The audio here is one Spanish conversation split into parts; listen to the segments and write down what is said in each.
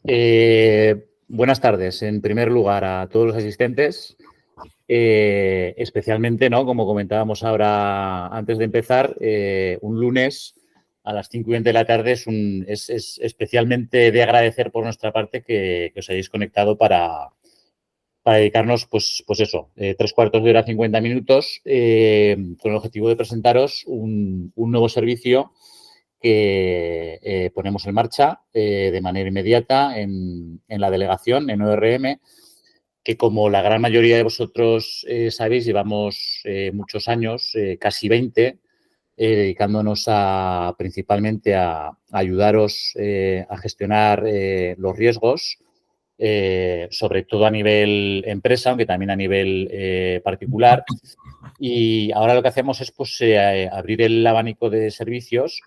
Buenas tardes, en primer lugar, a todos los asistentes. Especialmente, ¿no? Como comentábamos ahora antes de empezar, un lunes a las 5:20 de la tarde es especialmente de agradecer por nuestra parte que os hayáis conectado para dedicarnos, pues eso, 3/4 de hora, 50 minutos, con el objetivo de presentaros un nuevo servicio que ponemos en marcha de manera inmediata en la delegación, en ORM, que como la gran mayoría de vosotros sabéis, llevamos muchos años, casi 20, dedicándonos principalmente a ayudaros a gestionar los riesgos, sobre todo a nivel empresa, aunque también a nivel particular. Y ahora lo que hacemos es pues, abrir el abanico de servicios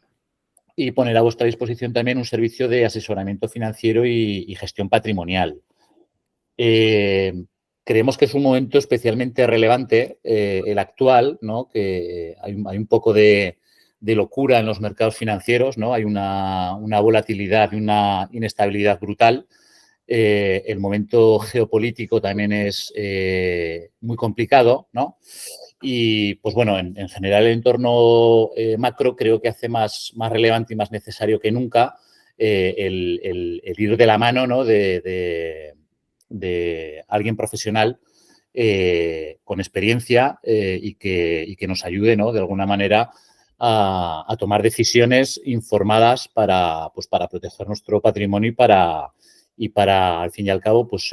y poner a vuestra disposición también un servicio de asesoramiento financiero y gestión patrimonial. Creemos que es un momento especialmente relevante, el actual, ¿no? Que hay un poco de locura en los mercados financieros, ¿no? Hay una volatilidad y una inestabilidad brutal. El momento geopolítico también es muy complicado, ¿no? Y, pues bueno, en general el entorno macro creo que hace más relevante y más necesario que nunca el ir de la mano, ¿no? de alguien profesional con experiencia y que nos ayude, ¿no? De alguna manera a tomar decisiones informadas para proteger nuestro patrimonio y para, al fin y al cabo, pues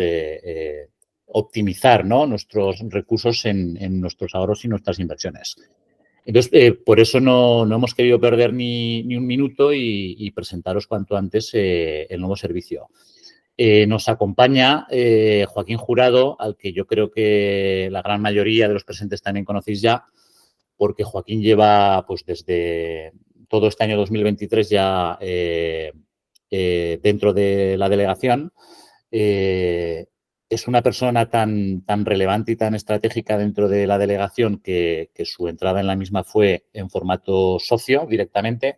optimizar, ¿no? Nuestros recursos en nuestros ahorros y nuestras inversiones. Entonces, por eso no hemos querido perder ni un minuto y presentaros cuanto antes el nuevo servicio. Nos acompaña Joaquín Jurado, al que yo creo que la gran mayoría de los presentes también conocéis ya, porque Joaquín lleva pues desde todo este año 2023 ya dentro de la delegación. Es una persona tan relevante y tan estratégica dentro de la delegación que su entrada en la misma fue en formato socio directamente.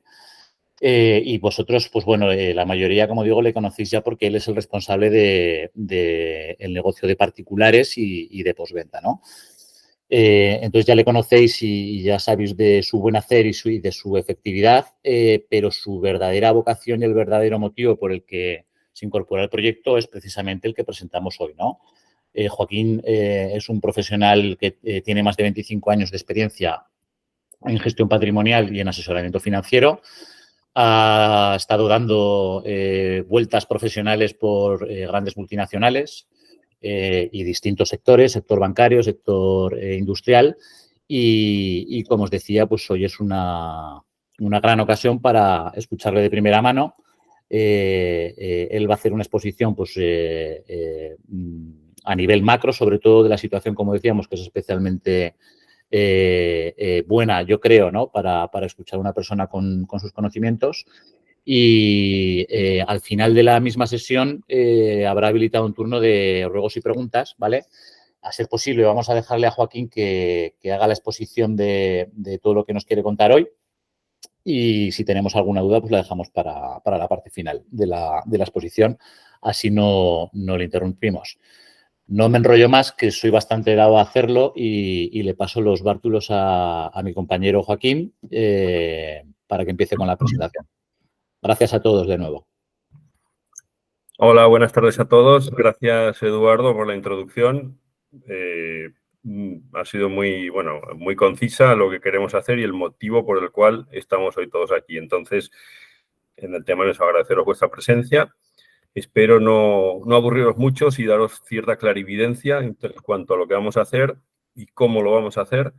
Y vosotros, pues bueno, la mayoría, como digo, le conocéis ya porque él es el responsable de el negocio de particulares y de postventa, ¿no? Entonces ya le conocéis y ya sabéis de su buen hacer y de su efectividad, pero su verdadera vocación y el verdadero motivo por el que se incorpora al proyecto es precisamente el que presentamos hoy, ¿no? Joaquín es un profesional que tiene más de 25 años de experiencia en gestión patrimonial y en asesoramiento financiero. Ha estado dando vueltas profesionales por grandes multinacionales y distintos sectores, sector bancario, sector industrial. Y como os decía, pues hoy es una gran ocasión para escucharle de primera mano. Él va a hacer una exposición pues, a nivel macro, sobre todo de la situación, como decíamos, que es especialmente buena, yo creo, ¿no? Para escuchar a una persona con sus conocimientos. Y al final de la misma sesión habrá habilitado un turno de ruegos y preguntas, ¿vale? A ser posible, vamos a dejarle a Joaquín que haga la exposición de todo lo que nos quiere contar hoy. Y si tenemos alguna duda, pues la dejamos para la parte final de la exposición. Así no le interrumpimos. No me enrollo más, que soy bastante dado a hacerlo y le paso los bártulos a mi compañero Joaquín para que empiece con la presentación. Gracias a todos de nuevo. Hola, buenas tardes a todos. Gracias, Eduardo, por la introducción. Ha sido muy concisa lo que queremos hacer y el motivo por el cual estamos hoy todos aquí. Entonces, en el tema les agradeceros vuestra presencia. Espero no aburriros mucho y daros cierta clarividencia en cuanto a lo que vamos a hacer y cómo lo vamos a hacer.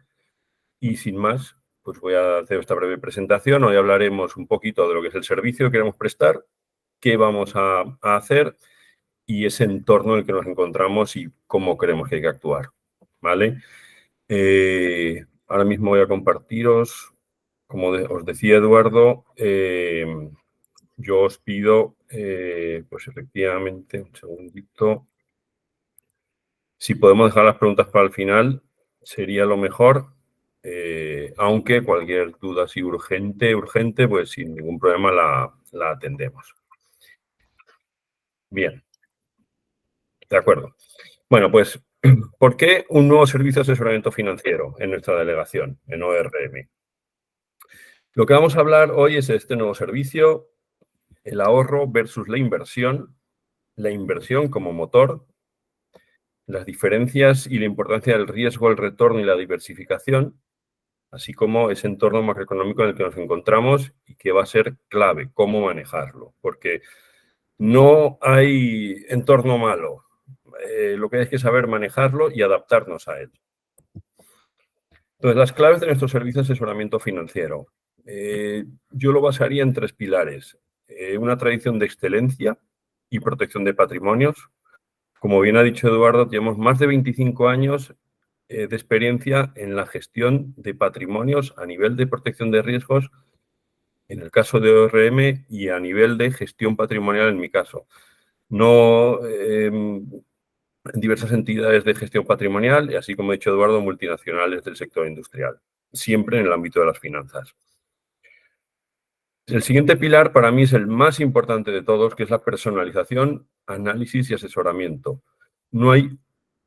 Y sin más, pues voy a hacer esta breve presentación. Hoy hablaremos un poquito de lo que es el servicio que queremos prestar, qué vamos a hacer y ese entorno en el que nos encontramos y cómo creemos que hay que actuar, ¿vale? Ahora mismo voy a compartiros, como os decía Eduardo, yo os pido, pues efectivamente, un segundito, si podemos dejar las preguntas para el final, sería lo mejor, aunque cualquier duda así urgente, pues sin ningún problema la atendemos. Bien, de acuerdo. Bueno, pues, ¿por qué un nuevo servicio de asesoramiento financiero en nuestra delegación, en ORM? Lo que vamos a hablar hoy es de este nuevo servicio, el ahorro versus la inversión como motor, las diferencias y la importancia del riesgo, el retorno y la diversificación, así como ese entorno macroeconómico en el que nos encontramos y que va a ser clave, cómo manejarlo, porque no hay entorno malo. Lo que hay que saber manejarlo y adaptarnos a él. Entonces, las claves de nuestro servicio de asesoramiento financiero. Yo lo basaría en 3 pilares. Una tradición de excelencia y protección de patrimonios. Como bien ha dicho Eduardo, tenemos más de 25 años de experiencia en la gestión de patrimonios a nivel de protección de riesgos, en el caso de ORM, y a nivel de gestión patrimonial en mi caso. No en diversas entidades de gestión patrimonial, y así como ha dicho Eduardo, multinacionales del sector industrial, siempre en el ámbito de las finanzas. El siguiente pilar para mí es el más importante de todos, que es la personalización, análisis y asesoramiento. No hay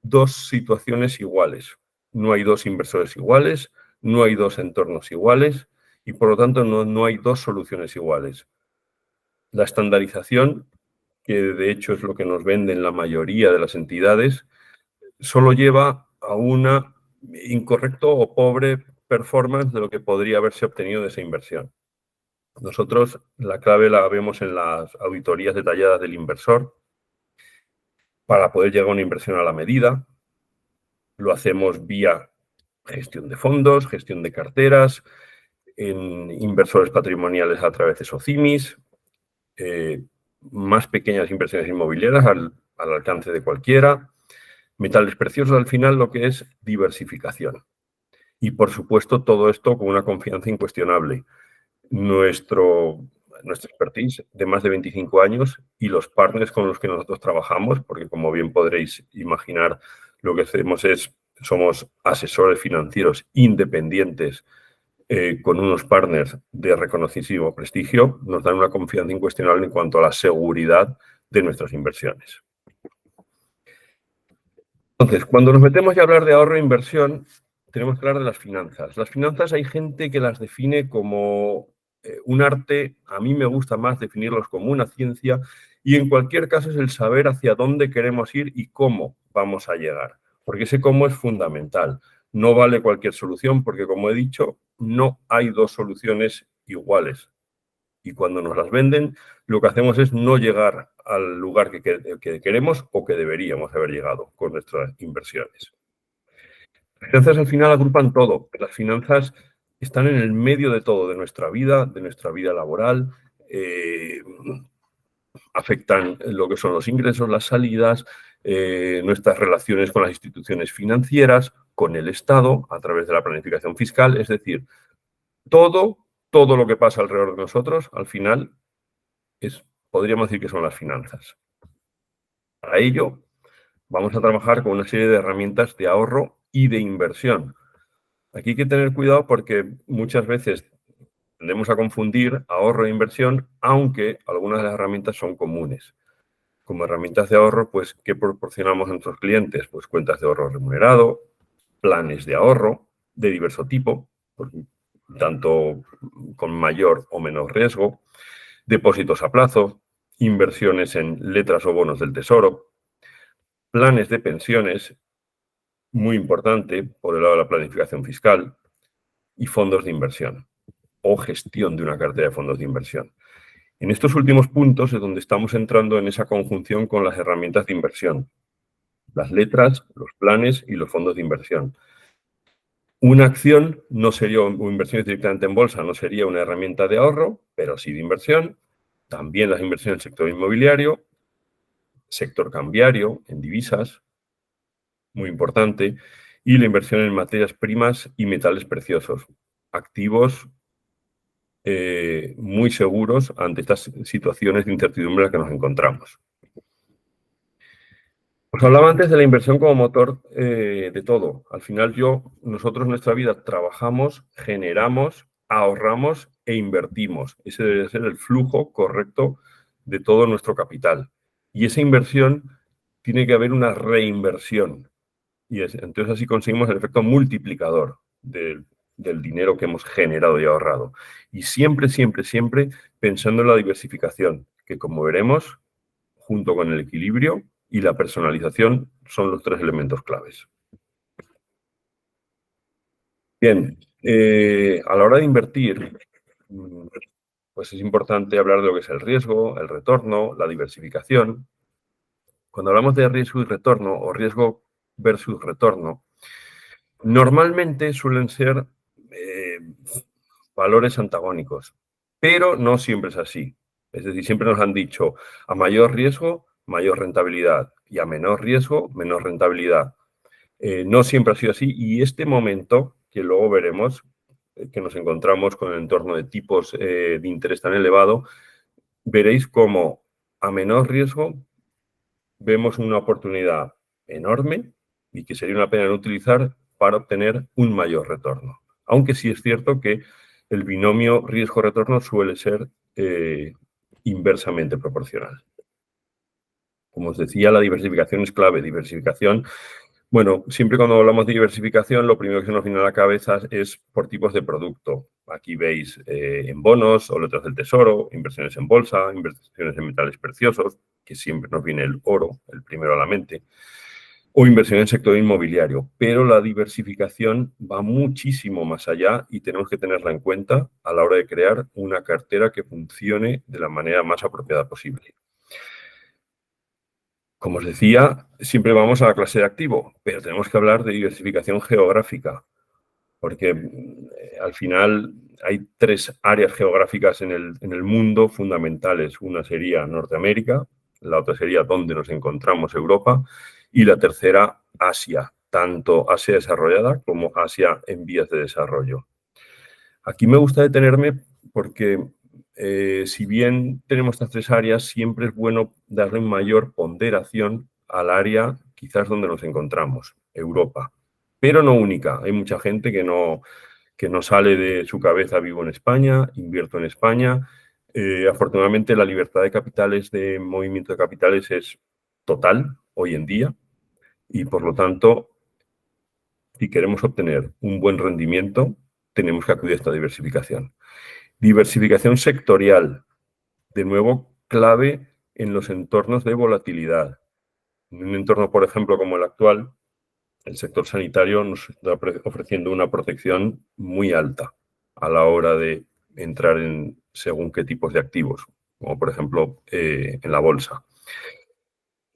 2 situaciones iguales, no hay 2 inversores iguales, no hay 2 entornos iguales y, por lo tanto, no hay 2 soluciones iguales. La estandarización, que de hecho es lo que nos venden la mayoría de las entidades, solo lleva a una incorrecto o pobre performance de lo que podría haberse obtenido de esa inversión. Nosotros la clave la vemos en las auditorías detalladas del inversor para poder llegar a una inversión a la medida. Lo hacemos vía gestión de fondos, gestión de carteras, en inversores patrimoniales a través de SOCIMIs, más pequeñas inversiones inmobiliarias al alcance de cualquiera, metales preciosos, al final lo que es diversificación. Y, por supuesto, todo esto con una confianza incuestionable. Nuestra expertise de más de 25 años y los partners con los que nosotros trabajamos, porque como bien podréis imaginar, lo que hacemos somos asesores financieros independientes con unos partners de reconocidísimo prestigio, nos dan una confianza incuestionable en cuanto a la seguridad de nuestras inversiones. Entonces, cuando nos metemos ya a hablar de ahorro e inversión, tenemos que hablar de las finanzas. Las finanzas hay gente que las define como un arte, a mí me gusta más definirlos como una ciencia, y en cualquier caso es el saber hacia dónde queremos ir y cómo vamos a llegar, porque ese cómo es fundamental. No vale cualquier solución porque, como he dicho, no hay 2 soluciones iguales. Y cuando nos las venden, lo que hacemos es no llegar al lugar que queremos o que deberíamos haber llegado con nuestras inversiones. Las finanzas al final agrupan todo. Las finanzas están en el medio de todo, de nuestra vida laboral, afectan lo que son los ingresos, las salidas, nuestras relaciones con las instituciones financieras, con el Estado, a través de la planificación fiscal, es decir, todo lo que pasa alrededor de nosotros, al final, podríamos decir que son las finanzas. Para ello, vamos a trabajar con una serie de herramientas de ahorro y de inversión. Aquí hay que tener cuidado porque muchas veces tendemos a confundir ahorro e inversión, aunque algunas de las herramientas son comunes. Como herramientas de ahorro, pues, ¿qué proporcionamos a nuestros clientes? Pues cuentas de ahorro remunerado, planes de ahorro de diverso tipo, tanto con mayor o menor riesgo, depósitos a plazo, inversiones en letras o bonos del tesoro, planes de pensiones, muy importante por el lado de la planificación fiscal, y fondos de inversión o gestión de una cartera de fondos de inversión. En estos últimos puntos es donde estamos entrando en esa conjunción con las herramientas de inversión, las letras, los planes y los fondos de inversión. Una acción no sería, o inversiones directamente en bolsa, no sería una herramienta de ahorro, pero sí de inversión. También las inversiones en el sector inmobiliario, sector cambiario, en divisas, muy importante, y la inversión en materias primas y metales preciosos, activos muy seguros ante estas situaciones de incertidumbre en las que nos encontramos. Os hablaba antes de la inversión como motor de todo. Al final nosotros en nuestra vida trabajamos, generamos, ahorramos e invertimos. Ese debe ser el flujo correcto de todo nuestro capital. Y esa inversión tiene que haber una reinversión. Entonces así conseguimos el efecto multiplicador del dinero que hemos generado y ahorrado. Y siempre, siempre, siempre pensando en la diversificación, que como veremos, junto con el equilibrio y la personalización, son los 3 elementos claves. Bien, a la hora de invertir, pues es importante hablar de lo que es el riesgo, el retorno, la diversificación. Cuando hablamos de riesgo y retorno, o riesgo versus retorno, normalmente suelen ser valores antagónicos, pero no siempre es así. Es decir, siempre nos han dicho, a mayor riesgo, mayor rentabilidad, y a menor riesgo, menor rentabilidad. No siempre ha sido así, y este momento, que luego veremos, que nos encontramos con el entorno de tipos de interés tan elevado, veréis cómo a menor riesgo vemos una oportunidad enorme y que sería una pena no utilizar para obtener un mayor retorno. Aunque sí es cierto que el binomio riesgo-retorno suele ser inversamente proporcional. Como os decía, la diversificación es clave. Diversificación, bueno, siempre cuando hablamos de diversificación, lo primero que se nos viene a la cabeza es por tipos de producto. Aquí veis en bonos o letras del tesoro, inversiones en bolsa, inversiones en metales preciosos, que siempre nos viene el oro, el primero a la mente, o inversión en el sector inmobiliario. Pero la diversificación va muchísimo más allá y tenemos que tenerla en cuenta a la hora de crear una cartera que funcione de la manera más apropiada posible. Como os decía, siempre vamos a la clase de activo, pero tenemos que hablar de diversificación geográfica, porque al final hay 3 áreas geográficas en el mundo fundamentales. Una sería Norteamérica, la otra sería donde nos encontramos, Europa, y la tercera, Asia, tanto Asia desarrollada como Asia en vías de desarrollo. Aquí me gusta detenerme porque si bien tenemos estas 3 áreas, siempre es bueno darle mayor ponderación al área quizás donde nos encontramos, Europa. Pero no única. Hay mucha gente que no sale de su cabeza vivo en España, invierto en España. Afortunadamente la libertad de capitales, de movimiento de capitales es total hoy en día y por lo tanto, si queremos obtener un buen rendimiento, tenemos que acudir a esta diversificación. Diversificación sectorial, de nuevo, clave en los entornos de volatilidad. En un entorno, por ejemplo, como el actual, el sector sanitario nos está ofreciendo una protección muy alta a la hora de entrar en según qué tipos de activos, como por ejemplo en la bolsa.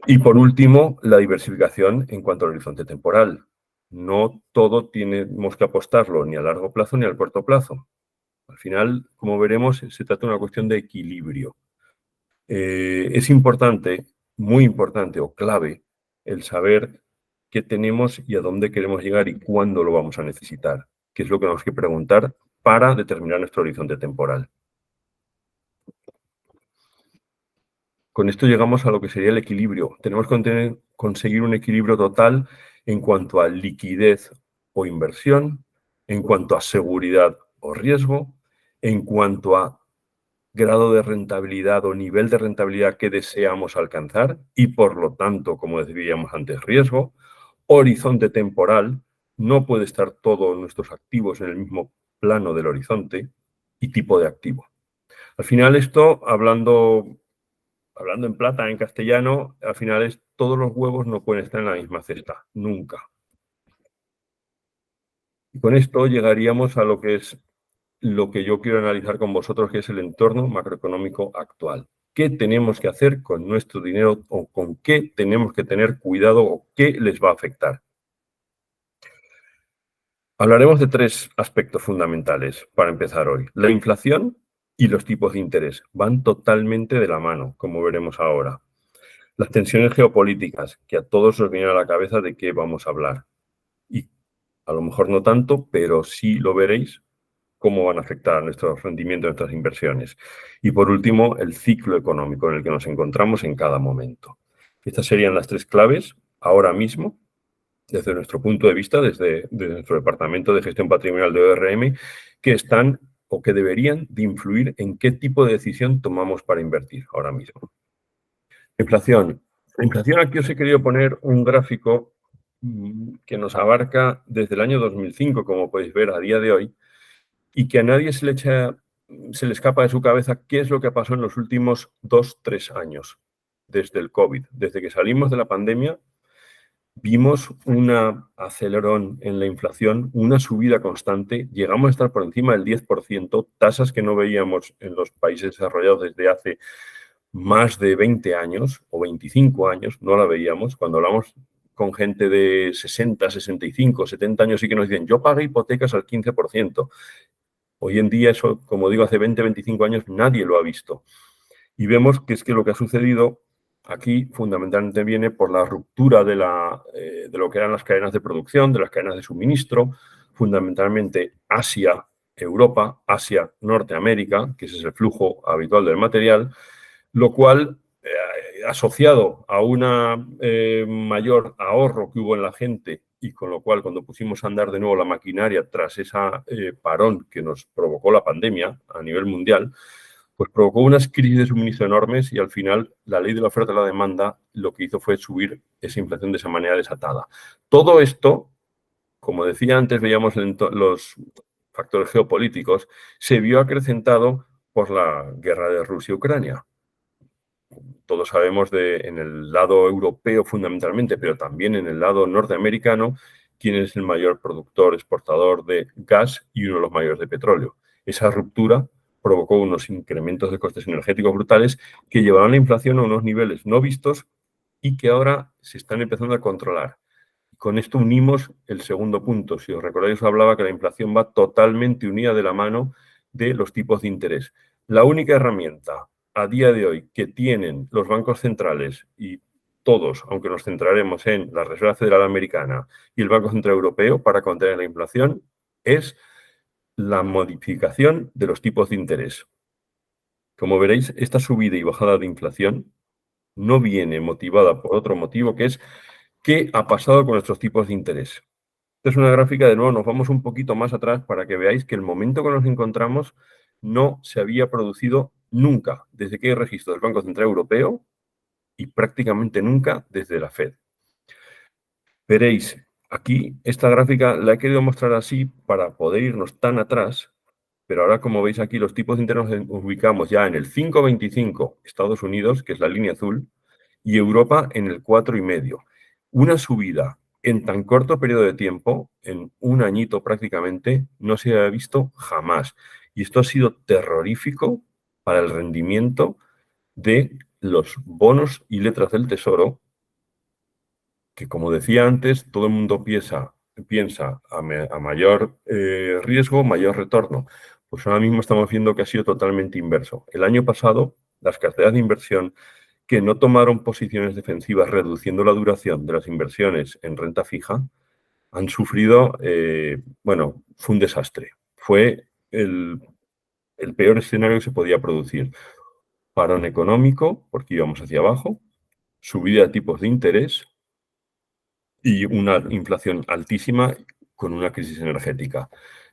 Y por último, la diversificación en cuanto al horizonte temporal. No todo tenemos que apostarlo ni a largo plazo ni al corto plazo. Al final, como veremos, se trata de una cuestión de equilibrio. Es importante, muy importante o clave, el saber qué tenemos y a dónde queremos llegar y cuándo lo vamos a necesitar, que es lo que tenemos que preguntar para determinar nuestro horizonte temporal. Con esto llegamos a lo que sería el equilibrio. Tenemos que conseguir un equilibrio total en cuanto a liquidez o inversión, en cuanto a seguridad o riesgo, en cuanto a grado de rentabilidad o nivel de rentabilidad que deseamos alcanzar y, por lo tanto, como decíamos antes, riesgo, horizonte temporal, no puede estar todos nuestros activos en el mismo plano del horizonte, y tipo de activo. Al final esto, hablando en plata, en castellano, al final es todos los huevos no pueden estar en la misma cesta, nunca. Y con esto llegaríamos a lo que es lo que yo quiero analizar con vosotros, que es el entorno macroeconómico actual. ¿Qué tenemos que hacer con nuestro dinero o con qué tenemos que tener cuidado o qué les va a afectar? Hablaremos de 3 aspectos fundamentales para empezar hoy. La inflación y los tipos de interés van totalmente de la mano, como veremos ahora. Las tensiones geopolíticas, que a todos nos viene a la cabeza de qué vamos a hablar. Y a lo mejor no tanto, pero sí lo veréis cómo van a afectar a nuestro rendimiento, a nuestras inversiones. Y por último, el ciclo económico en el que nos encontramos en cada momento. Estas serían las 3 claves ahora mismo, desde nuestro punto de vista, desde nuestro Departamento de Gestión Patrimonial de ORM, que están o que deberían de influir en qué tipo de decisión tomamos para invertir ahora mismo. Inflación. La inflación, aquí os he querido poner un gráfico que nos abarca desde el año 2005, como podéis ver a día de hoy, y que a nadie se le escapa de su cabeza qué es lo que pasó en los últimos 2-3 años, desde el COVID. Desde que salimos de la pandemia, vimos un acelerón en la inflación, una subida constante, llegamos a estar por encima del 10%, tasas que no veíamos en los países desarrollados desde hace más de 20 años o 25 años, no la veíamos. Cuando hablamos con gente de 60, 65, 70 años y que nos dicen, yo pagué hipotecas al 15%. Hoy en día eso, como digo, hace 20, 25 años nadie lo ha visto. Y vemos que es que lo que ha sucedido aquí fundamentalmente viene por la ruptura de lo que eran las cadenas de producción, de las cadenas de suministro, fundamentalmente Asia, Europa, Asia, Norteamérica, que ese es el flujo habitual del material, lo cual, asociado a una mayor ahorro que hubo en la gente y con lo cual cuando pusimos a andar de nuevo la maquinaria tras esa parón que nos provocó la pandemia a nivel mundial, pues provocó unas crisis de suministro enormes y al final la ley de la oferta y la demanda lo que hizo fue subir esa inflación de esa manera desatada. Todo esto, como decía antes, veíamos los factores geopolíticos, se vio acrecentado por la guerra de Rusia y Ucrania. Todos sabemos en el lado europeo fundamentalmente, pero también en el lado norteamericano, quién es el mayor productor, exportador de gas y uno de los mayores de petróleo. Esa ruptura provocó unos incrementos de costes energéticos brutales que llevaron la inflación a unos niveles no vistos y que ahora se están empezando a controlar. Con esto unimos el segundo punto. Si os recordáis, os hablaba que la inflación va totalmente unida de la mano de los tipos de interés. La única herramienta a día de hoy que tienen los bancos centrales y todos, aunque nos centraremos en la Reserva Federal Americana y el Banco Central Europeo para contener la inflación, es la modificación de los tipos de interés. Como veréis, esta subida y bajada de inflación no viene motivada por otro motivo, que es qué ha pasado con nuestros tipos de interés. Esta es una gráfica, de nuevo, nos vamos un poquito más atrás para que veáis que el momento que nos encontramos no se había producido nunca desde que hay registro del Banco Central Europeo y prácticamente nunca desde la Fed. Veréis, aquí esta gráfica la he querido mostrar así para poder irnos tan atrás, pero ahora como veis aquí los tipos de interés nos ubicamos ya en el 5,25 Estados Unidos, que es la línea azul, y Europa en el 4,5. Una subida en tan corto periodo de tiempo, en un añito prácticamente, no se había visto jamás. Y esto ha sido terrorífico para el rendimiento de los bonos y letras del Tesoro, que como decía antes, todo el mundo piensa a mayor riesgo, mayor retorno. Pues ahora mismo estamos viendo que ha sido totalmente inverso. El año pasado, las carteras de inversión que no tomaron posiciones defensivas reduciendo la duración de las inversiones en renta fija, han sufrido, fue un desastre. Fue el peor escenario que se podía producir. Parón económico, porque íbamos hacia abajo, subida de tipos de interés y una inflación altísima con una crisis energética.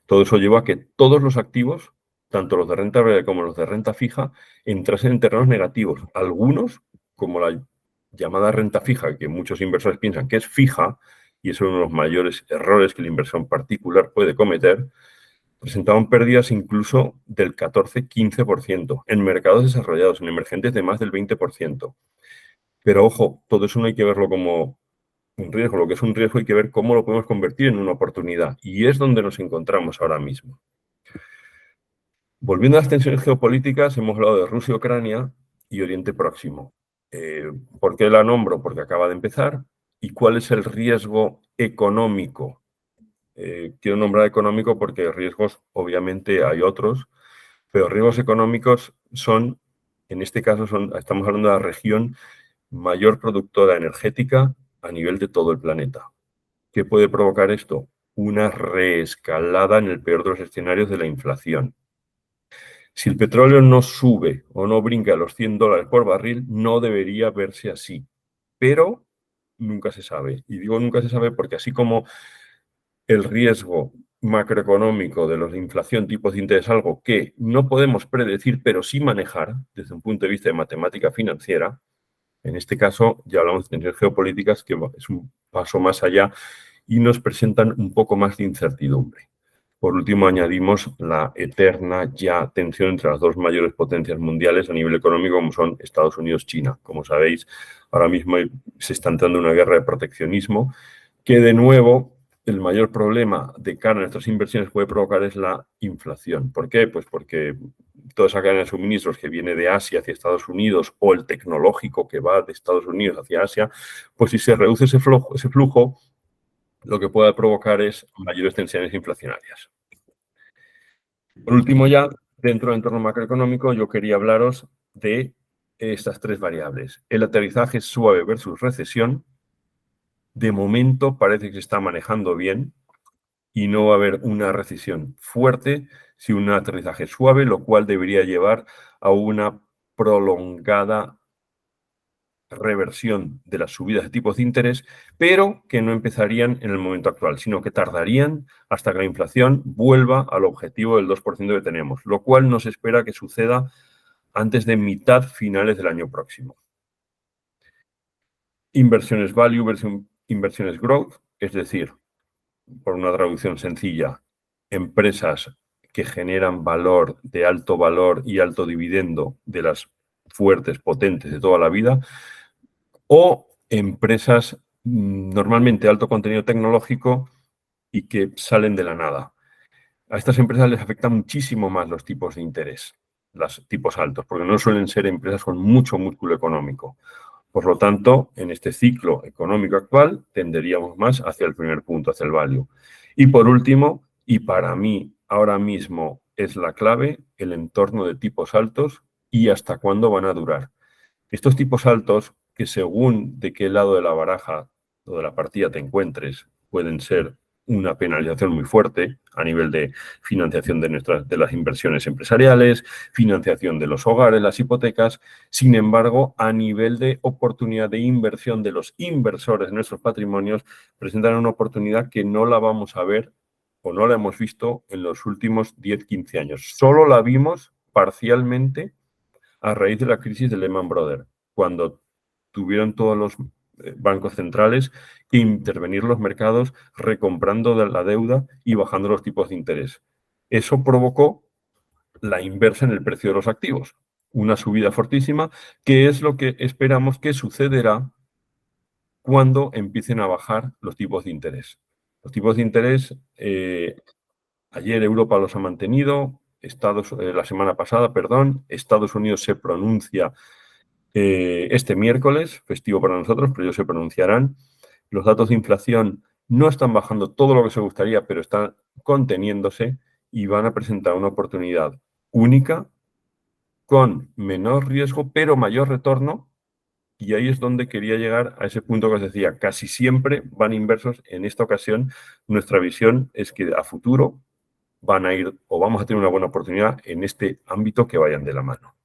Todo eso llevó a que todos los activos, tanto los de renta variable como los de renta fija, entrasen en terrenos negativos. Algunos, como la llamada renta fija, que muchos inversores piensan que es fija, y es uno de los mayores errores que la inversión particular puede cometer, presentaban pérdidas incluso del 14-15%, en mercados desarrollados, en emergentes de más del 20%. Pero ojo, todo eso no hay que verlo como un riesgo. Lo que es un riesgo hay que ver cómo lo podemos convertir en una oportunidad. Y es donde nos encontramos ahora mismo. Volviendo a las tensiones geopolíticas, hemos hablado de Rusia, Ucrania y Oriente Próximo. ¿Por qué la nombro? Porque acaba de empezar. ¿Y cuál es el riesgo económico? Quiero nombrar económico porque riesgos obviamente hay otros, pero riesgos económicos son, en este caso, estamos hablando de la región mayor productora energética a nivel de todo el planeta. ¿Qué puede provocar esto? Una reescalada en el peor de los escenarios de la inflación. Si el petróleo no sube o no brinca a los $100 por barril, no debería verse así. Pero nunca se sabe. Y digo nunca se sabe porque así como el riesgo macroeconómico de la inflación, tipos de interés, algo que no podemos predecir, pero sí manejar desde un punto de vista de matemática financiera, En este caso ya hablamos de tensiones geopolíticas, que es un paso más allá y nos presentan un poco más de incertidumbre. Por último, añadimos la eterna ya tensión entre las dos mayores potencias mundiales a nivel económico, como son Estados Unidos y China. Como sabéis, ahora mismo se está entrando en una guerra de proteccionismo que, de nuevo, el mayor problema de cara a nuestras inversiones puede provocar es la inflación. ¿Por qué? Pues porque toda esa cadena de suministros que viene de Asia hacia Estados Unidos o el tecnológico que va de Estados Unidos hacia Asia, pues si se reduce ese flujo, lo que puede provocar es mayores tensiones inflacionarias. Por último, ya dentro del entorno macroeconómico, yo quería hablaros de estas tres variables. El aterrizaje suave versus recesión. De momento parece que se está manejando bien y no va a haber una recesión fuerte, sino un aterrizaje suave, lo cual debería llevar a una prolongada reversión de las subidas de tipos de interés, pero que no empezarían en el momento actual, sino que tardarían hasta que la inflación vuelva al objetivo del 2% que tenemos, lo cual no se espera que suceda antes de mitad finales del año próximo. Inversiones value versus inversiones growth, es decir, por una traducción sencilla, empresas que generan valor de alto valor y alto dividendo de las fuertes, potentes de toda la vida, o empresas normalmente de alto contenido tecnológico y que salen de la nada. A estas empresas les afectan muchísimo más los tipos de interés, los tipos altos, porque no suelen ser empresas con mucho músculo económico. Por lo tanto, en este ciclo económico actual, tenderíamos más hacia el primer punto, hacia el value. Y por último, y para mí ahora mismo es la clave, el entorno de tipos altos y hasta cuándo van a durar. Estos tipos altos, que según de qué lado de la baraja o de la partida te encuentres, pueden ser una penalización muy fuerte a nivel de financiación de las inversiones empresariales, financiación de los hogares, las hipotecas. Sin embargo, a nivel de oportunidad de inversión de los inversores en nuestros patrimonios, presentan una oportunidad que no la vamos a ver o no la hemos visto en los últimos 10, 15 años. Solo la vimos parcialmente a raíz de la crisis de Lehman Brothers, cuando tuvieron todos los bancos centrales que intervenir los mercados recomprando la deuda y bajando los tipos de interés. Eso provocó la inversa en el precio de los activos, una subida fortísima, que es lo que esperamos que sucederá cuando empiecen a bajar los tipos de interés. Los tipos de interés, ayer Europa los ha mantenido, la semana pasada, Estados Unidos se pronuncia este miércoles, festivo para nosotros, pero ellos se pronunciarán. Los datos de inflación no están bajando todo lo que se gustaría, pero están conteniéndose y van a presentar una oportunidad única con menor riesgo, pero mayor retorno. Y ahí es donde quería llegar a ese punto que os decía, casi siempre van inversos. En esta ocasión, nuestra visión es que a futuro van a ir o vamos a tener una buena oportunidad en este ámbito que vayan de la mano.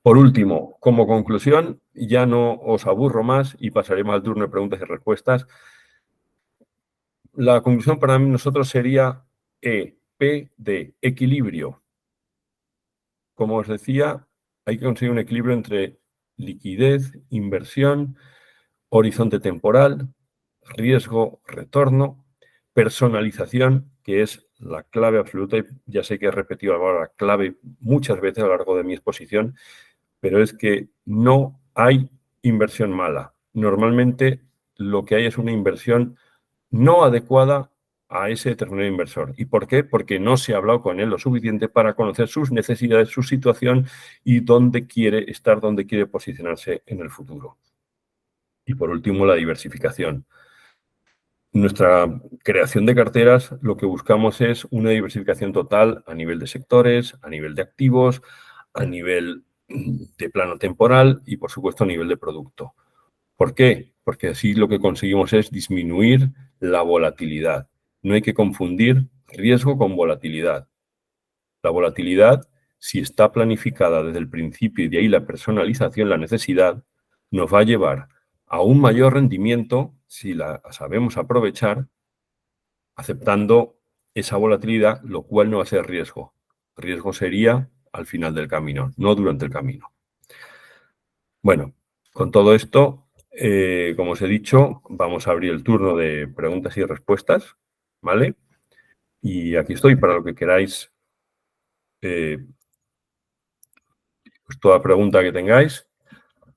Por último, como conclusión, ya no os aburro más y pasaremos al turno de preguntas y respuestas. La conclusión para nosotros sería P de equilibrio. Como os decía, hay que conseguir un equilibrio entre liquidez, inversión, horizonte temporal, riesgo, retorno, personalización, que es la clave absoluta, y ya sé que he repetido la palabra clave muchas veces a lo largo de mi exposición, pero es que no hay inversión mala. Normalmente lo que hay es una inversión no adecuada a ese determinado inversor. ¿Y por qué? Porque no se ha hablado con él lo suficiente para conocer sus necesidades, su situación y dónde quiere estar, dónde quiere posicionarse en el futuro. Y por último, la diversificación. Nuestra creación de carteras, lo que buscamos es una diversificación total a nivel de sectores, a nivel de activos, a nivel de plano temporal y, por supuesto, a nivel de producto. ¿Por qué? Porque así lo que conseguimos es disminuir la volatilidad. No hay que confundir riesgo con volatilidad. La volatilidad, si está planificada desde el principio y de ahí la personalización, la necesidad, nos va a llevar a un mayor rendimiento si la sabemos aprovechar, aceptando esa volatilidad, lo cual no va a ser riesgo. Riesgo sería al final del camino, no durante el camino. Bueno, con todo esto, como os he dicho, vamos a abrir el turno de preguntas y respuestas, ¿vale? Y aquí estoy para lo que queráis, pues toda pregunta que tengáis.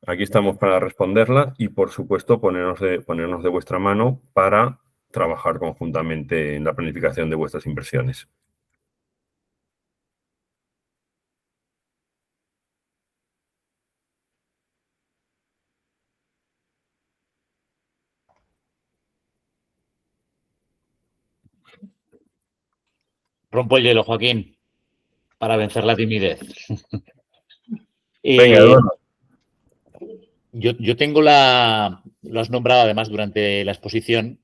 Aquí estamos para responderla y, por supuesto, ponernos de vuestra mano para trabajar conjuntamente en la planificación de vuestras inversiones. Rompo el hielo, Joaquín, para vencer la timidez. Venga, Eh, Eduardo. yo tengo lo has nombrado además durante la exposición,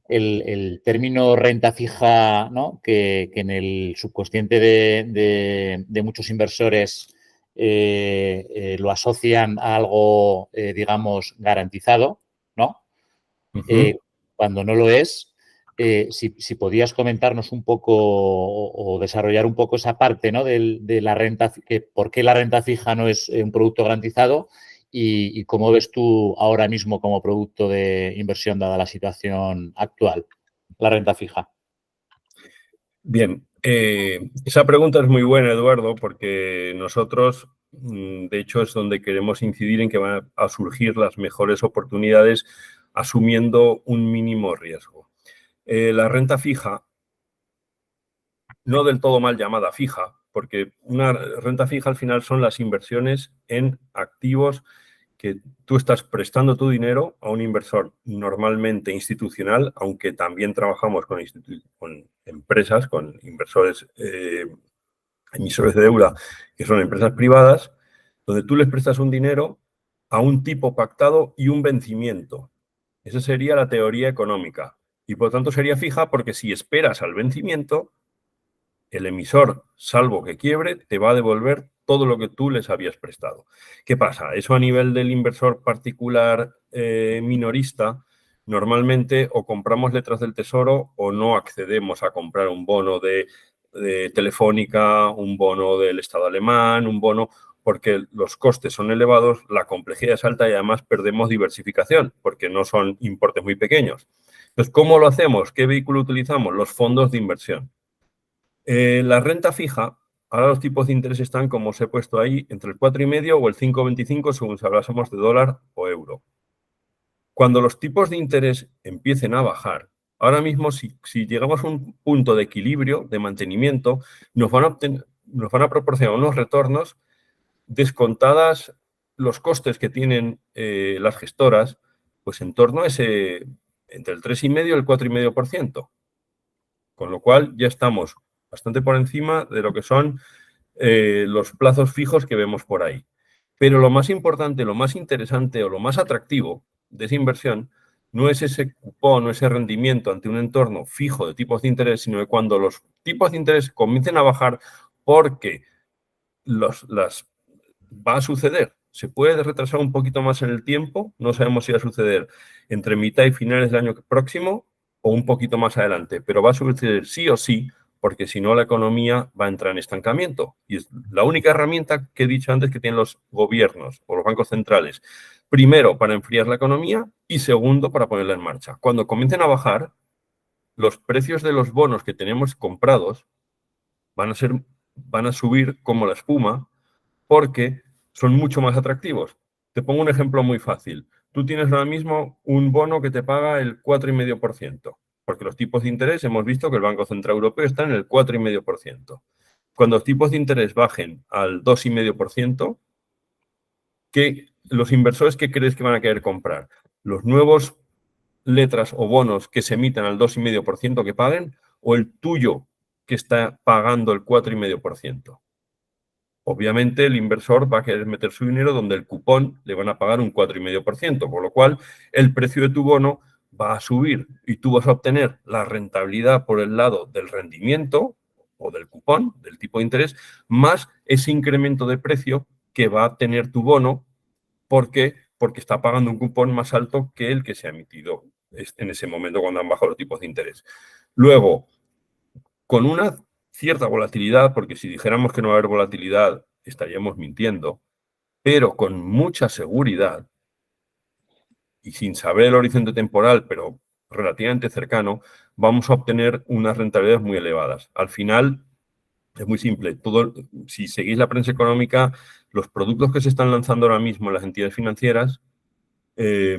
el término renta fija, ¿no? Que en el subconsciente de muchos inversores lo asocian a algo, digamos, garantizado, ¿no? Cuando no lo es. Si podías comentarnos un poco o desarrollar un poco esa parte, ¿no? de la renta, por qué la renta fija no es un producto garantizado y cómo ves tú ahora mismo como producto de inversión dada la situación actual, la renta fija. Bien, esa pregunta es muy buena, Eduardo, porque nosotros, de hecho, es donde queremos incidir en que van a surgir las mejores oportunidades asumiendo un mínimo riesgo. La renta fija, no del todo mal llamada fija, porque una renta fija al final son las inversiones en activos que tú estás prestando tu dinero a un inversor normalmente institucional, aunque también trabajamos con empresas, con inversores, emisores de deuda, que son empresas privadas, donde tú les prestas un dinero a un tipo pactado y un vencimiento. Esa sería la teoría económica. Y por lo tanto sería fija porque si esperas al vencimiento, el emisor, salvo que quiebre, te va a devolver todo lo que tú les habías prestado. ¿Qué pasa? Eso a nivel del inversor particular minorista, normalmente o compramos letras del tesoro o no accedemos a comprar un bono de Telefónica, un bono del Estado alemán, un bono porque los costes son elevados, la complejidad es alta y además perdemos diversificación porque no son importes muy pequeños. Entonces, ¿cómo lo hacemos? ¿Qué vehículo utilizamos? Los fondos de inversión. La renta fija, ahora los tipos de interés están, como os he puesto ahí, entre el 4,5 o el 5,25 según si hablásemos de dólar o euro. Cuando los tipos de interés empiecen a bajar, ahora mismo si llegamos a un punto de equilibrio, de mantenimiento, nos van a proporcionar unos retornos descontadas los costes que tienen las gestoras, pues en torno a entre el 3,5 y el 4,5%. Con lo cual ya estamos bastante por encima de lo que son los plazos fijos que vemos por ahí. Pero lo más importante, lo más interesante o lo más atractivo de esa inversión no es ese cupón o ese rendimiento ante un entorno fijo de tipos de interés, sino que cuando los tipos de interés comiencen a bajar porque va a suceder. Se puede retrasar un poquito más en el tiempo, no sabemos si va a suceder entre mitad y finales del año próximo o un poquito más adelante, pero va a suceder sí o sí, porque si no la economía va a entrar en estancamiento. Y es la única herramienta que he dicho antes que tienen los gobiernos o los bancos centrales. Primero, para enfriar la economía y segundo, para ponerla en marcha. Cuando comiencen a bajar, los precios de los bonos que tenemos comprados van a subir como la espuma porque son mucho más atractivos. Te pongo un ejemplo muy fácil. Tú tienes ahora mismo un bono que te paga el 4,5%, porque los tipos de interés hemos visto que el Banco Central Europeo está en el 4,5%. Cuando los tipos de interés bajen al 2,5%, los inversores, ¿qué crees que van a querer comprar? ¿Los nuevos letras o bonos que se emitan al 2,5% que paguen o el tuyo que está pagando el 4,5%? Obviamente el inversor va a querer meter su dinero donde el cupón le van a pagar un 4,5%, por lo cual el precio de tu bono va a subir y tú vas a obtener la rentabilidad por el lado del rendimiento o del cupón, del tipo de interés, más ese incremento de precio que va a tener tu bono. ¿Por qué? Porque está pagando un cupón más alto que el que se ha emitido en ese momento cuando han bajado los tipos de interés. Luego, con una cierta volatilidad, porque si dijéramos que no va a haber volatilidad, estaríamos mintiendo. pero con mucha seguridad y sin saber el horizonte temporal, pero relativamente cercano, vamos a obtener unas rentabilidades muy elevadas. Al final, es muy simple. Si seguís la prensa económica, los productos que se están lanzando ahora mismo en las entidades financieras,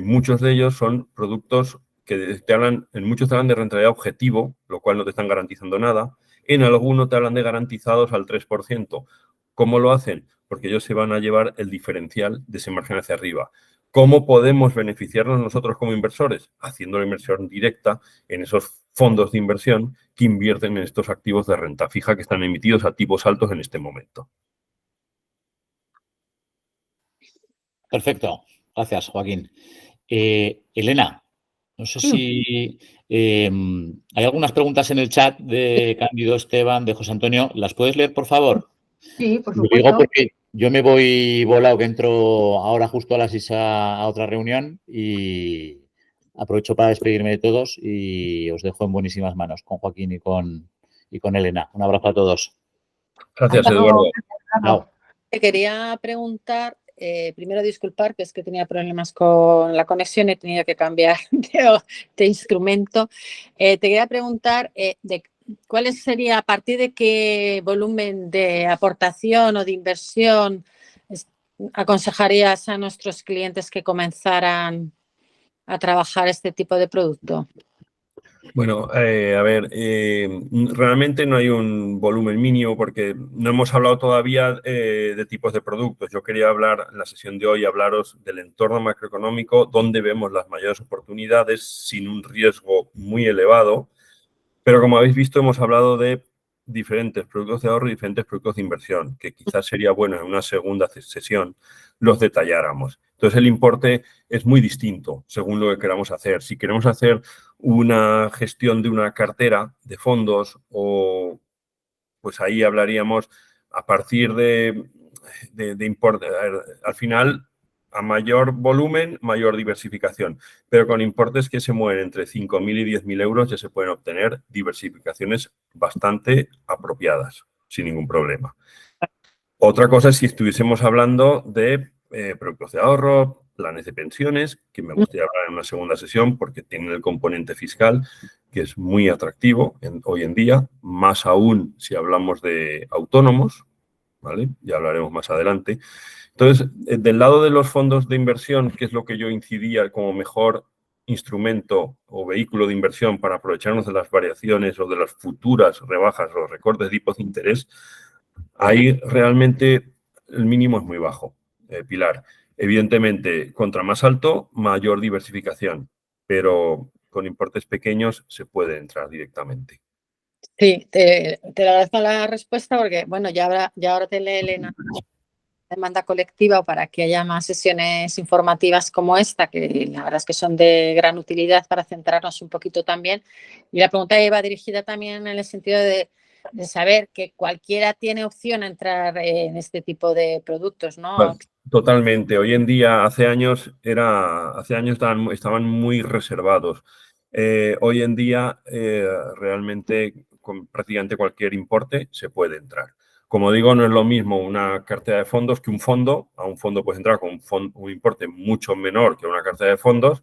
muchos de ellos son productos que en muchos te hablan de rentabilidad objetivo, lo cual no te están garantizando nada. En algunos te hablan de garantizados al 3%. ¿Cómo lo hacen? Porque ellos se van a llevar el diferencial de ese margen hacia arriba. ¿Cómo podemos beneficiarnos nosotros como inversores? Haciendo la inversión directa en esos fondos de inversión que invierten en estos activos de renta fija que están emitidos a tipos altos en este momento. Perfecto. Gracias, Joaquín. Elena, no sé si hay algunas preguntas en el chat de Cándido, Esteban, de José Antonio. ¿Las puedes leer, por favor? Sí, por Lo supuesto. digo porque yo me voy volado, que entro ahora justo a las 6 a otra reunión y aprovecho para despedirme de todos y os dejo en buenísimas manos con Joaquín y con Elena. Un abrazo a todos. Gracias, Eduardo. Chao. Te quería preguntar, primero disculpar, que es que tenía problemas con la conexión, he tenido que cambiar de instrumento. Te quería preguntar cuál sería, a partir de qué volumen de aportación o de inversión aconsejarías a nuestros clientes que comenzaran a trabajar este tipo de producto. Bueno, a ver, realmente no hay un volumen mínimo porque no hemos hablado todavía de tipos de productos. Yo quería hablar en la sesión de hoy, hablaros del entorno macroeconómico, donde vemos las mayores oportunidades sin un riesgo muy elevado. Pero como habéis visto, hemos hablado de diferentes productos de ahorro y diferentes productos de inversión, que quizás sería bueno en una segunda sesión los detalláramos. Entonces, el importe es muy distinto según lo que queramos hacer. Si queremos hacer una gestión de una cartera de fondos, pues ahí hablaríamos a partir de importe. Al final, a mayor volumen, mayor diversificación. Pero con importes que se mueven entre 5.000 y 10.000 euros ya se pueden obtener diversificaciones bastante apropiadas, sin ningún problema. Otra cosa es si estuviésemos hablando de productos de ahorro, planes de pensiones, que me gustaría hablar en una segunda sesión porque tienen el componente fiscal, que es muy atractivo hoy en día, más aún si hablamos de autónomos, ¿vale? Ya hablaremos más adelante. Entonces, del lado de los fondos de inversión, que es lo que yo incidía como mejor instrumento o vehículo de inversión para aprovecharnos de las variaciones o de las futuras rebajas o recortes de tipos de interés, ahí realmente el mínimo es muy bajo, Pilar. Evidentemente, contra más alto, mayor diversificación, pero con importes pequeños se puede entrar directamente. Sí, te agradezco la respuesta porque, bueno, ya ahora te lee Elena demanda colectiva para que haya más sesiones informativas como esta, que la verdad es que son de gran utilidad para centrarnos un poquito también. Y la pregunta iba dirigida también en el sentido de saber que cualquiera tiene opción a entrar en este tipo de productos, ¿no? Bueno, totalmente. Hoy en día, hace años estaban muy reservados. Hoy en día, realmente, con prácticamente cualquier importe se puede entrar. Como digo, no es lo mismo una cartera de fondos que un fondo. A un fondo puedes entrar con un importe mucho menor que una cartera de fondos.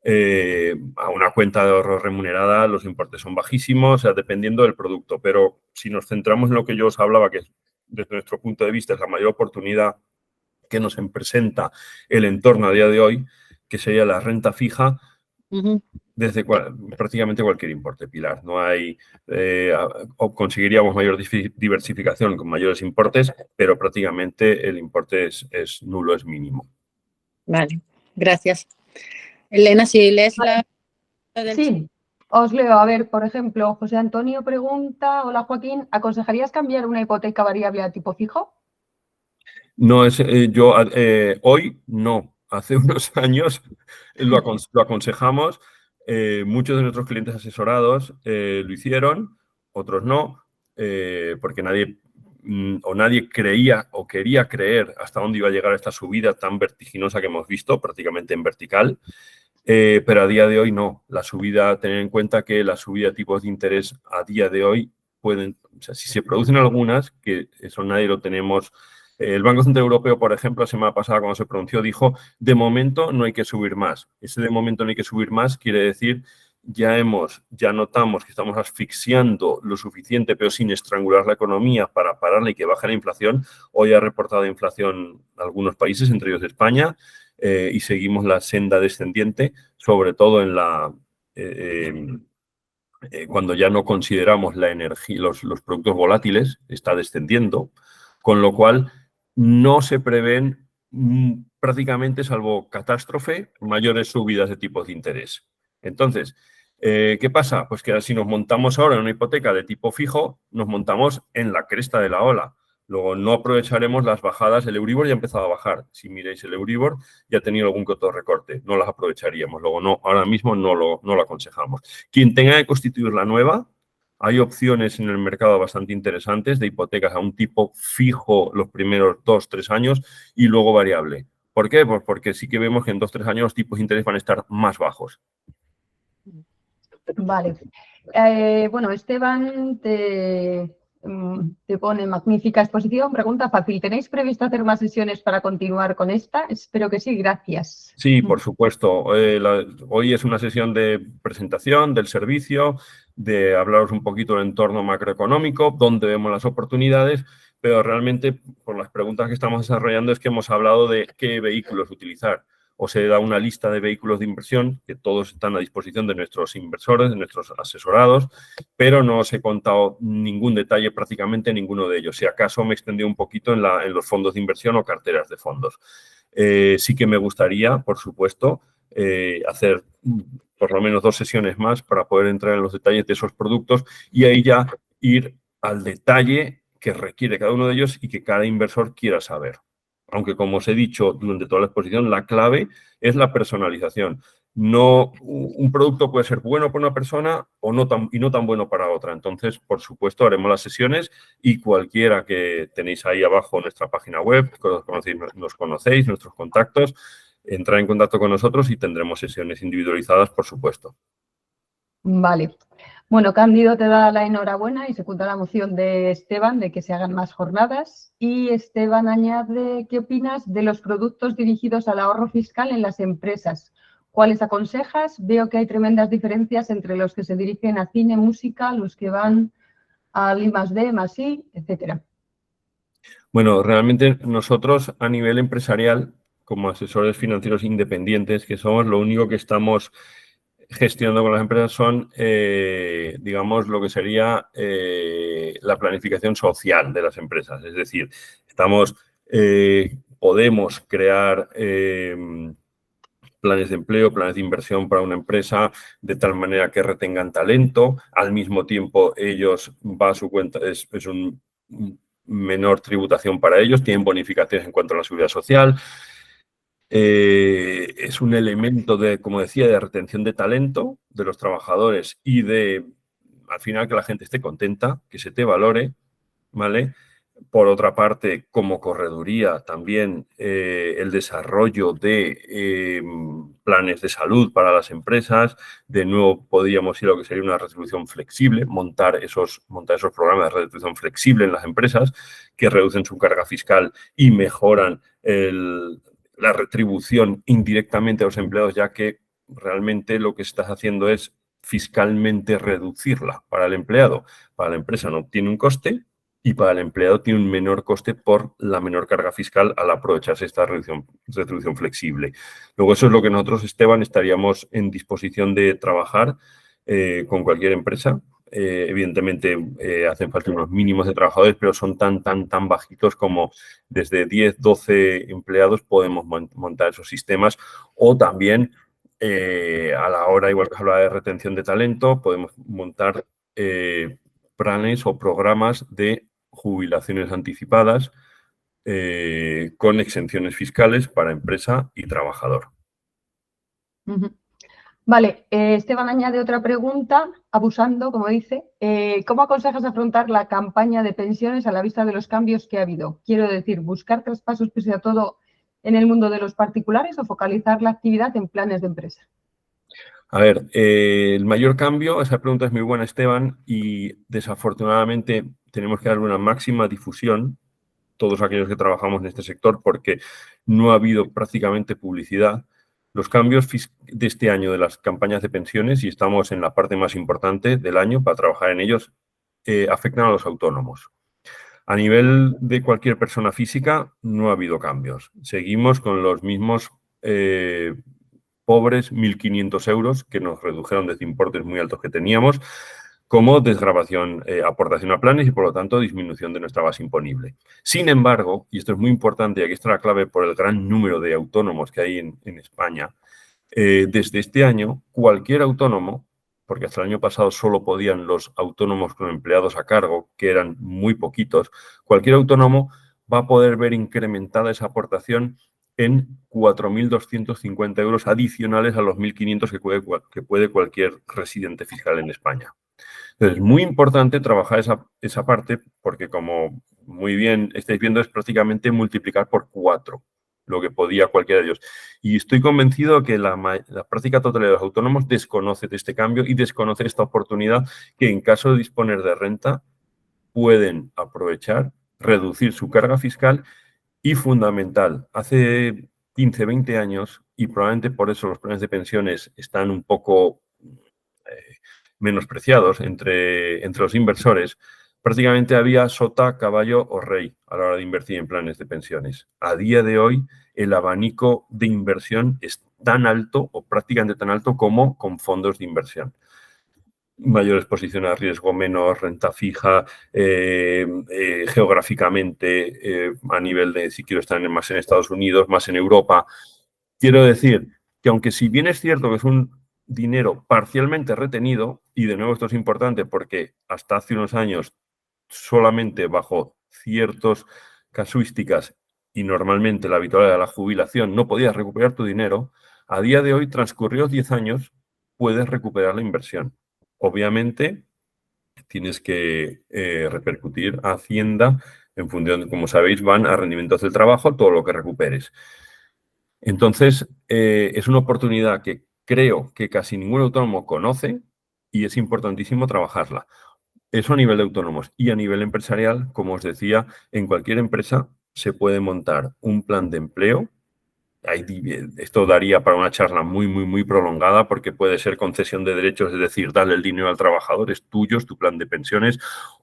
A una cuenta de ahorro remunerada los importes son bajísimos, o sea, dependiendo del producto. Pero si nos centramos en lo que yo os hablaba, que desde nuestro punto de vista es la mayor oportunidad que nos presenta el entorno a día de hoy, que sería la renta fija, desde prácticamente cualquier importe, Pilar. No hay, conseguiríamos mayor diversificación con mayores importes, pero prácticamente el importe es nulo, es mínimo. Vale, gracias. Elena, si lees la... Sí, os leo. A ver, por ejemplo, José Antonio pregunta, hola Joaquín, ¿aconsejarías cambiar una hipoteca variable a tipo fijo? No, hoy no. Hace unos años lo aconsejamos. Muchos de nuestros clientes asesorados lo hicieron, otros no, porque nadie creía o quería creer hasta dónde iba a llegar esta subida tan vertiginosa que hemos visto, prácticamente en vertical. Pero a día de hoy no. La subida, tener en cuenta que la subida de tipos de interés a día de hoy pueden, o sea, si se producen algunas, que eso nadie lo tenemos El Banco Central Europeo, por ejemplo, la semana pasada cuando se pronunció dijo, de momento no hay que subir más. Ese de momento no hay que subir más quiere decir ya notamos que estamos asfixiando lo suficiente, pero sin estrangular la economía para pararla y que baje la inflación. Hoy ha reportado inflación algunos países, entre ellos España, y seguimos la senda descendiente, sobre todo en cuando ya no consideramos la energía, los productos volátiles, está descendiendo, con lo cual no se prevén prácticamente, salvo catástrofe, mayores subidas de tipos de interés. Entonces, ¿qué pasa? Pues que si nos montamos ahora en una hipoteca de tipo fijo, nos montamos en la cresta de la ola. Luego no aprovecharemos las bajadas. El Euribor ya ha empezado a bajar. Si miráis el Euribor, ya ha tenido algún que otro recorte. No las aprovecharíamos. Luego no, ahora mismo no lo aconsejamos. Quien tenga que constituir la nueva, hay opciones en el mercado bastante interesantes de hipotecas a un tipo fijo los primeros 2-3 años y luego variable. ¿Por qué? Pues porque sí que vemos que en 2-3 años los tipos de interés van a estar más bajos. Vale. Bueno, Esteban te pone magnífica exposición. Pregunta fácil. ¿Tenéis previsto hacer más sesiones para continuar con esta? Espero que sí. Gracias. Sí, por supuesto. Hoy es una sesión de presentación del servicio, de hablaros un poquito del entorno macroeconómico, dónde vemos las oportunidades, pero realmente por las preguntas que estamos desarrollando es que hemos hablado de qué vehículos utilizar. Os he dado una lista de vehículos de inversión que todos están a disposición de nuestros inversores, de nuestros asesorados, pero no os he contado ningún detalle, prácticamente ninguno de ellos. Si acaso me extendí un poquito en los fondos de inversión o carteras de fondos. Sí que me gustaría, por supuesto, hacer por lo menos 2 sesiones más para poder entrar en los detalles de esos productos y ahí ya ir al detalle que requiere cada uno de ellos y que cada inversor quiera saber. Aunque, como os he dicho durante toda la exposición, la clave es la personalización. No, un producto puede ser bueno para una persona o no tan bueno para otra. Entonces, por supuesto, haremos las sesiones y cualquiera que tenéis ahí abajo en nuestra página web, nos conocéis, nuestros contactos, entrar en contacto con nosotros y tendremos sesiones individualizadas, por supuesto. Vale. Bueno, Cándido te da la enhorabuena y secunda la moción de Esteban de que se hagan más jornadas. Y Esteban añade, ¿qué opinas de los productos dirigidos al ahorro fiscal en las empresas? ¿Cuáles aconsejas? Veo que hay tremendas diferencias entre los que se dirigen a cine, música, los que van al I+D, +I, etcétera. Bueno, realmente nosotros a nivel empresarial, como asesores financieros independientes que somos, lo único que estamos gestionando con las empresas son, digamos, lo que sería la planificación social de las empresas. Es decir, podemos crear planes de empleo, planes de inversión para una empresa, de tal manera que retengan talento. Al mismo tiempo, ellos va a su cuenta, es un menor tributación para ellos, tienen bonificaciones en cuanto a la seguridad social. Es un elemento de, como decía, de retención de talento de los trabajadores y de, al final, que la gente esté contenta, que se te valore, ¿vale? Por otra parte, como correduría, también el desarrollo de planes de salud para las empresas. De nuevo, podríamos ir a lo que sería una retribución flexible, montar esos programas de retribución flexible en las empresas que reducen su carga fiscal y mejoran la retribución indirectamente a los empleados, ya que realmente lo que estás haciendo es fiscalmente reducirla para el empleado. Para la empresa no tiene un coste y para el empleado tiene un menor coste por la menor carga fiscal al aprovecharse esta retribución flexible. Luego, eso es lo que nosotros, Esteban, estaríamos en disposición de trabajar con cualquier empresa. Evidentemente, hacen falta unos mínimos de trabajadores, pero son tan bajitos como desde 10, 12 empleados podemos montar esos sistemas. O también, a la hora, igual que hablaba de retención de talento, podemos montar planes o programas de jubilaciones anticipadas con exenciones fiscales para empresa y trabajador. Vale, Esteban añade otra pregunta, abusando, como dice. ¿Cómo aconsejas afrontar la campaña de pensiones a la vista de los cambios que ha habido? Quiero decir, ¿buscar traspasos pese a todo en el mundo de los particulares o focalizar la actividad en planes de empresa? A ver, el mayor cambio, esa pregunta es muy buena, Esteban, y desafortunadamente tenemos que darle una máxima difusión todos aquellos que trabajamos en este sector porque no ha habido prácticamente publicidad. Los cambios de este año de las campañas de pensiones, y estamos en la parte más importante del año para trabajar en ellos, afectan a los autónomos. A nivel de cualquier persona física no ha habido cambios. Seguimos con los mismos pobres 1.500 euros que nos redujeron desde importes muy altos que teníamos, como desgravación, aportación a planes y, por lo tanto, disminución de nuestra base imponible. Sin embargo, y esto es muy importante, y aquí está la clave por el gran número de autónomos que hay en España, desde este año, cualquier autónomo, porque hasta el año pasado solo podían los autónomos con empleados a cargo, que eran muy poquitos, cualquier autónomo va a poder ver incrementada esa aportación en 4.250 euros adicionales a los 1.500 que puede cualquier residente fiscal en España. Entonces, es muy importante trabajar esa parte porque, como muy bien estáis viendo, es prácticamente multiplicar por 4 lo que podía cualquiera de ellos. Y estoy convencido que la práctica totalidad de los autónomos desconoce de este cambio y desconoce esta oportunidad que, en caso de disponer de renta, pueden aprovechar, reducir su carga fiscal y, fundamental, hace 15, 20 años, y probablemente por eso los planes de pensiones están un poco menospreciados entre los inversores, prácticamente había sota, caballo o rey a la hora de invertir en planes de pensiones. A día de hoy, el abanico de inversión es tan alto o prácticamente tan alto como con fondos de inversión. Mayor exposición a riesgo, menos renta fija, geográficamente, a nivel de si quiero estar más en Estados Unidos, más en Europa. Quiero decir que, aunque si bien es cierto que es un dinero parcialmente retenido, y de nuevo esto es importante porque hasta hace unos años solamente bajo ciertas casuísticas y normalmente la habitual de la jubilación no podías recuperar tu dinero, a día de hoy, transcurridos 10 años, puedes recuperar la inversión. Obviamente, tienes que repercutir a Hacienda en función, como sabéis, van a rendimientos del trabajo todo lo que recuperes. Entonces, es una oportunidad que creo que casi ningún autónomo conoce y es importantísimo trabajarla. Eso a nivel de autónomos. Y a nivel empresarial, como os decía, en cualquier empresa se puede montar un plan de empleo. Esto daría para una charla muy, muy, muy prolongada porque puede ser concesión de derechos, es decir, darle el dinero al trabajador, es tuyo, es tu plan de pensiones,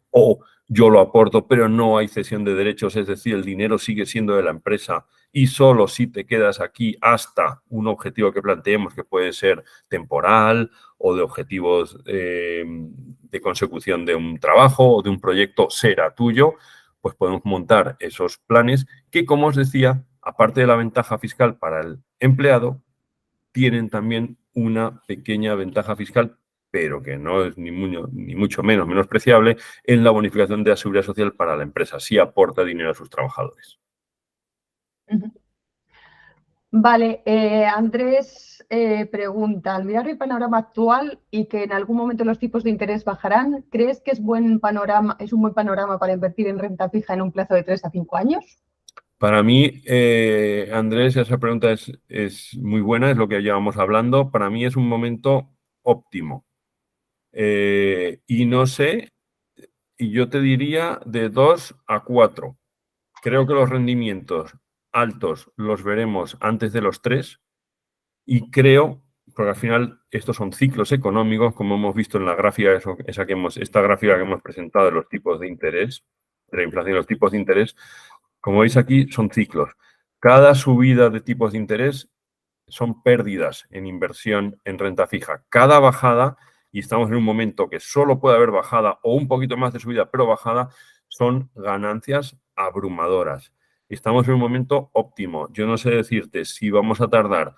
o yo lo aporto, pero no hay cesión de derechos, es decir, el dinero sigue siendo de la empresa y solo si te quedas aquí hasta un objetivo que planteemos, que puede ser temporal o de objetivos de consecución de un trabajo o de un proyecto, será tuyo, pues podemos montar esos planes que, como os decía, aparte de la ventaja fiscal para el empleado, tienen también una pequeña ventaja fiscal, pero que no es ni mucho menos menospreciable, en la bonificación de la seguridad social para la empresa. Sí aporta dinero a sus trabajadores. Vale, Andrés pregunta, al mirar el panorama actual y que en algún momento los tipos de interés bajarán, ¿crees que es un buen panorama para invertir en renta fija en un plazo de 3 a 5 años? Para mí, Andrés, esa pregunta es muy buena, es lo que llevamos hablando. Para mí es un momento óptimo. Y no sé, y yo te diría de 2 a 4. Creo que los rendimientos altos los veremos antes de los 3 y creo, porque al final estos son ciclos económicos, como hemos visto en la gráfica, esta gráfica que hemos presentado de los tipos de interés, de la inflación y los tipos de interés, como veis aquí, son ciclos. Cada subida de tipos de interés son pérdidas en inversión en renta fija. Cada bajada, y estamos en un momento que solo puede haber bajada o un poquito más de subida, pero bajada, son ganancias abrumadoras. Estamos en un momento óptimo. Yo no sé decirte si vamos a tardar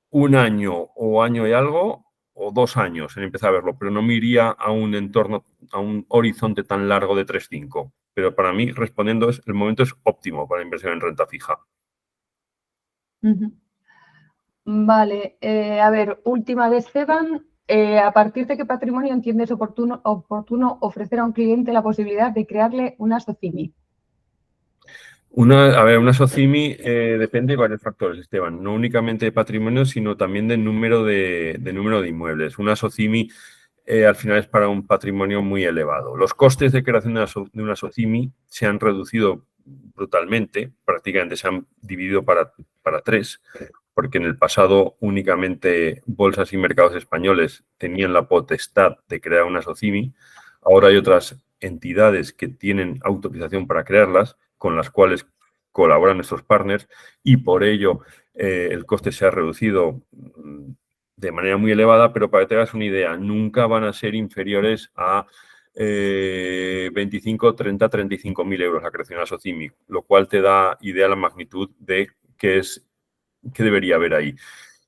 un año o año y algo o 2 años en empezar a verlo, pero no me iría a un entorno, a un horizonte tan largo de 3-5. Pero para mí, respondiendo, el momento es óptimo para inversión en renta fija. Vale, a ver, última vez, Esteban. ¿A partir de qué patrimonio entiendes oportuno ofrecer a un cliente la posibilidad de crearle una SOCIMI? Una SOCIMI depende de varios factores, Esteban. No únicamente de patrimonio, sino también del número de inmuebles. Una SOCIMI al final es para un patrimonio muy elevado. Los costes de creación de una SOCIMI se han reducido brutalmente, prácticamente se han dividido para 3, porque en el pasado únicamente bolsas y mercados españoles tenían la potestad de crear una SOCIMI. Ahora hay otras entidades que tienen autorización para crearlas, con las cuales colaboran nuestros partners, y por ello el coste se ha reducido de manera muy elevada, pero para que te hagas una idea, nunca van a ser inferiores a 25, 30, 35.000 euros la creación a SOCIMI, lo cual te da idea de la magnitud de qué debería haber ahí.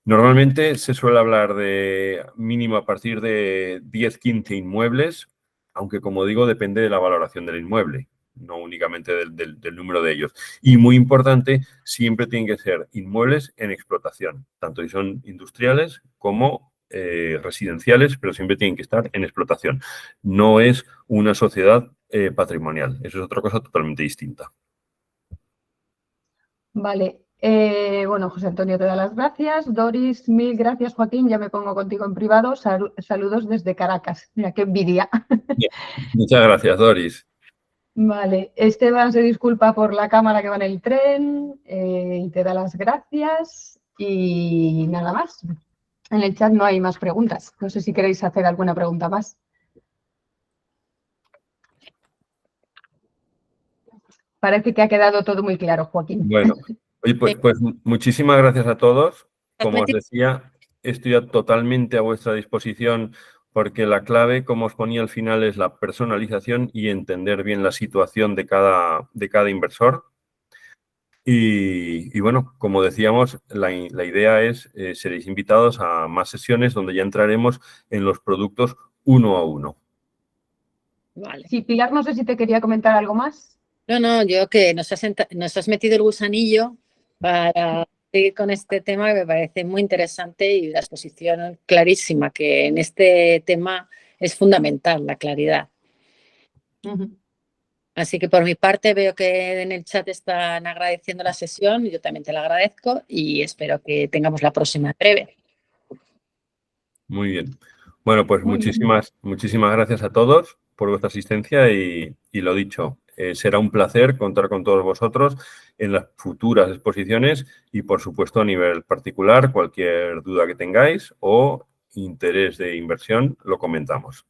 Normalmente se suele hablar de mínimo a partir de 10, 15 inmuebles, aunque como digo, depende de la valoración del inmueble, no únicamente del número de ellos. Y muy importante, siempre tienen que ser inmuebles en explotación, tanto si son industriales como residenciales, pero siempre tienen que estar en explotación. No es una sociedad patrimonial, eso es otra cosa totalmente distinta. Vale. Bueno, José Antonio te da las gracias. Doris, mil gracias, Joaquín. Ya me pongo contigo en privado. Saludos desde Caracas. Mira, qué envidia. Bien. Muchas gracias, Doris. Vale. Esteban se disculpa por la cámara que va en el tren y te da las gracias. Y nada más. En el chat no hay más preguntas. No sé si queréis hacer alguna pregunta más. Parece que ha quedado todo muy claro, Joaquín. Bueno, oye, pues muchísimas gracias a todos. Como os decía, estoy totalmente a vuestra disposición porque la clave, como os ponía al final, es la personalización y entender bien la situación de cada inversor. Y bueno, como decíamos, la idea es, seréis invitados a más sesiones donde ya entraremos en los productos uno a uno. Vale. Sí, Pilar, no sé si te quería comentar algo más. No, yo que nos has metido el gusanillo para seguir con este tema que me parece muy interesante y la exposición clarísima, que en este tema es fundamental la claridad. Así que por mi parte veo que en el chat están agradeciendo la sesión, yo también te la agradezco y espero que tengamos la próxima en breve. Muy bien. Bueno, pues muchísimas gracias a todos por vuestra asistencia y lo dicho, será un placer contar con todos vosotros en las futuras exposiciones y, por supuesto, a nivel particular, cualquier duda que tengáis o interés de inversión, lo comentamos.